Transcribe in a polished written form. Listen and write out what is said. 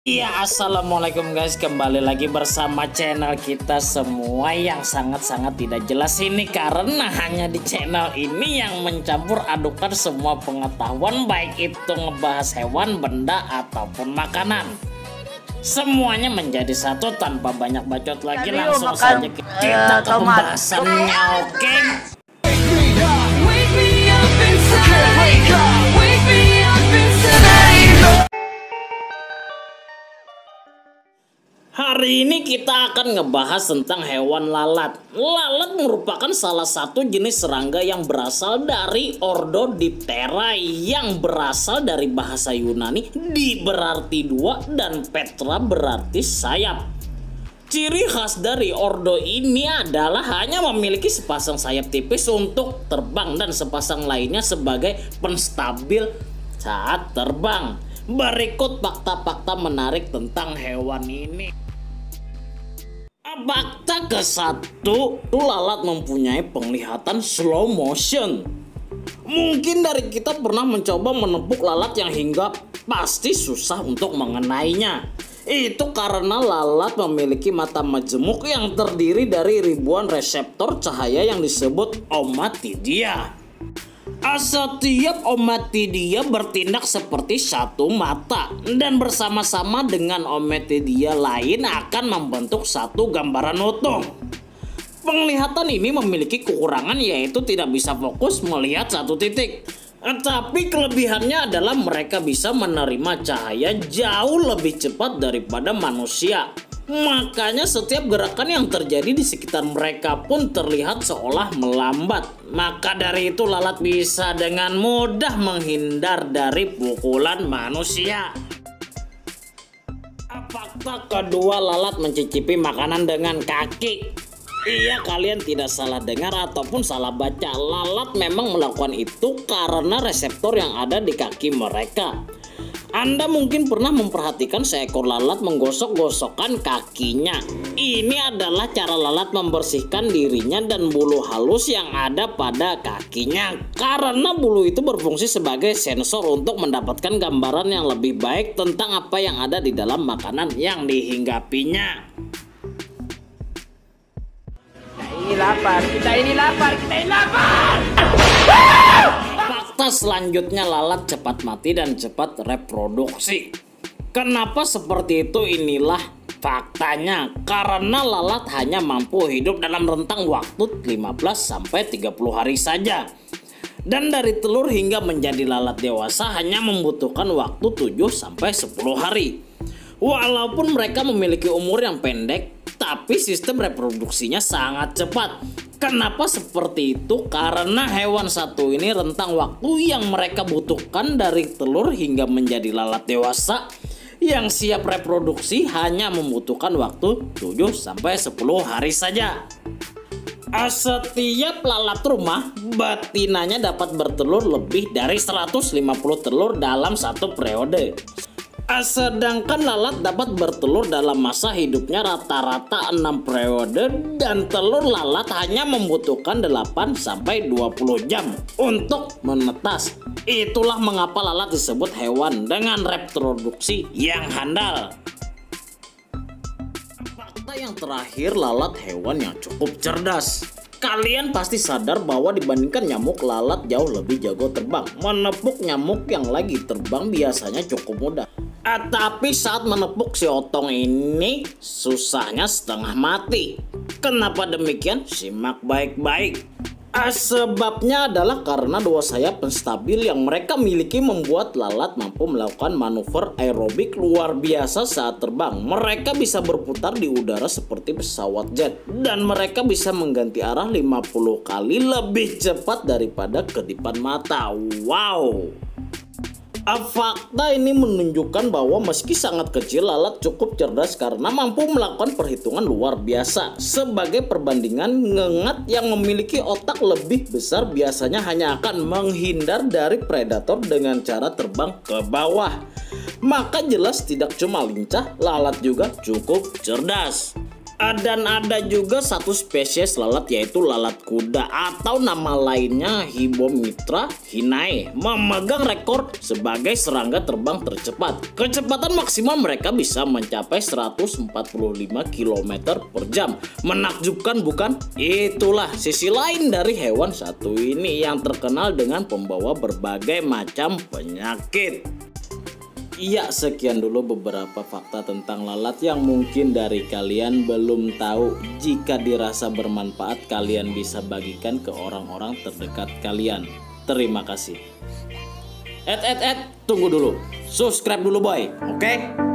Iya, assalamualaikum guys, kembali lagi bersama channel kita semua yang sangat-sangat tidak jelas ini. Karena hanya di channel ini yang mencampur adukan semua pengetahuan, baik itu ngebahas hewan, benda, ataupun makanan. Semuanya menjadi satu tanpa banyak bacot lagi. Langsung saja kita ke pembahasannya, oke? Hari ini kita akan ngebahas tentang hewan lalat. Lalat merupakan salah satu jenis serangga yang berasal dari ordo Diptera, yang berasal dari bahasa Yunani di berarti dua dan petra berarti sayap. Ciri khas dari ordo ini adalah hanya memiliki sepasang sayap tipis untuk terbang dan sepasang lainnya sebagai penstabil saat terbang. Berikut fakta-fakta menarik tentang hewan ini. Fakta ke-1, lalat mempunyai penglihatan slow motion. Mungkin dari kita pernah mencoba menepuk lalat yang hingga pasti susah untuk mengenainya. Itu karena lalat memiliki mata majemuk yang terdiri dari ribuan reseptor cahaya yang disebut omatidia. Setiap omatidia bertindak seperti satu mata dan bersama-sama dengan omatidia lain akan membentuk satu gambaran utuh. Penglihatan ini memiliki kekurangan, yaitu tidak bisa fokus melihat satu titik. Tapi kelebihannya adalah mereka bisa menerima cahaya jauh lebih cepat daripada manusia. Makanya setiap gerakan yang terjadi di sekitar mereka pun terlihat seolah melambat. Maka dari itu lalat bisa dengan mudah menghindar dari pukulan manusia. Fakta kedua, lalat mencicipi makanan dengan kaki. Iya, kalian tidak salah dengar ataupun salah baca. Lalat memang melakukan itu karena reseptor yang ada di kaki mereka. Anda mungkin pernah memperhatikan seekor lalat menggosok-gosokkan kakinya. Ini adalah cara lalat membersihkan dirinya dan bulu halus yang ada pada kakinya. Karena bulu itu berfungsi sebagai sensor untuk mendapatkan gambaran yang lebih baik tentang apa yang ada di dalam makanan yang dihinggapinya. Kita ini lapar. Fakta selanjutnya, lalat cepat mati dan cepat reproduksi. Kenapa seperti itu? Inilah faktanya. Karena lalat hanya mampu hidup dalam rentang waktu 15-30 hari saja. Dan dari telur hingga menjadi lalat dewasa hanya membutuhkan waktu 7-10 hari. Walaupun mereka memiliki umur yang pendek, tapi sistem reproduksinya sangat cepat. Kenapa seperti itu? Karena hewan satu ini rentang waktu yang mereka butuhkan dari telur hingga menjadi lalat dewasa yang siap reproduksi hanya membutuhkan waktu 7-10 hari saja. Setiap lalat rumah betinanya dapat bertelur lebih dari 150 telur dalam satu periode. Sedangkan lalat dapat bertelur dalam masa hidupnya rata-rata 6 periode, dan telur lalat hanya membutuhkan 8-20 jam untuk menetas. Itulah mengapa lalat disebut hewan dengan reproduksi yang handal. Fakta yang terakhir, lalat hewan yang cukup cerdas. Kalian pasti sadar bahwa dibandingkan nyamuk, lalat jauh lebih jago terbang. Menepuk nyamuk yang lagi terbang biasanya cukup mudah. Tapi saat menepuk si otong ini susahnya setengah mati. Kenapa demikian? Simak baik-baik. Sebabnya adalah karena dua sayap penstabil yang mereka miliki membuat lalat mampu melakukan manuver aerobik luar biasa saat terbang. Mereka bisa berputar di udara seperti pesawat jet, dan mereka bisa mengganti arah 50 kali lebih cepat daripada kedipan mata. Wow! Fakta ini menunjukkan bahwa meski sangat kecil, lalat cukup cerdas karena mampu melakukan perhitungan luar biasa. Sebagai perbandingan, ngengat yang memiliki otak lebih besar biasanya hanya akan menghindar dari predator dengan cara terbang ke bawah. Maka jelas tidak cuma lincah, lalat juga cukup cerdas. Dan ada juga satu spesies lalat yaitu lalat kuda atau nama lainnya Hibomitra hinae, memegang rekor sebagai serangga terbang tercepat. Kecepatan maksimal mereka bisa mencapai 145 km per jam. Menakjubkan bukan? Itulah sisi lain dari hewan satu ini yang terkenal dengan pembawa berbagai macam penyakit. Iya, sekian dulu beberapa fakta tentang lalat yang mungkin dari kalian belum tahu. Jika dirasa bermanfaat, kalian bisa bagikan ke orang-orang terdekat kalian. Terima kasih. Tunggu dulu. Subscribe dulu boy, oke?